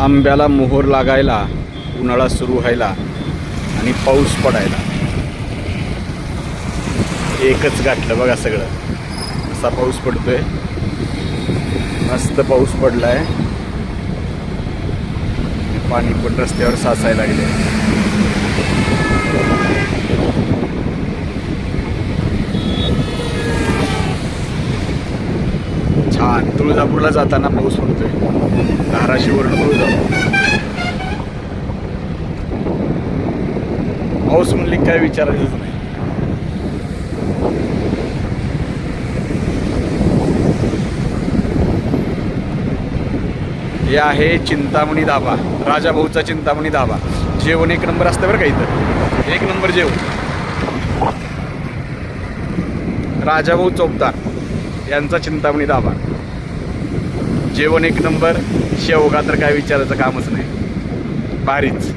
आंब्याला मोहर लागायला, उन्हाळा सुरू व्हायला आणि पाऊस पडायला एकच गाठलं बघा सगळं. असा पाऊस पडतोय, मस्त पाऊस पडलाय. पाणी पण रस्त्यावर साचायला लागले. छान. तुळजापूरला जाताना पाऊस पडतोय. धाराशिववरून तुळजापूर. पाऊस म्हणले काय विचारायचंच नाही. हे आहे चिंतामणी धाबा, राजाभाऊचा चिंतामणी धाबा. जेवण एक नंबर असतं बरं का इथं. एक नंबर जेवण. राजाभाऊ चौकदार यांचा चिंतामणी धाबा. जेवण एक नंबर. शेवगा तर काय विचारायचं कामच नाही. भारीच.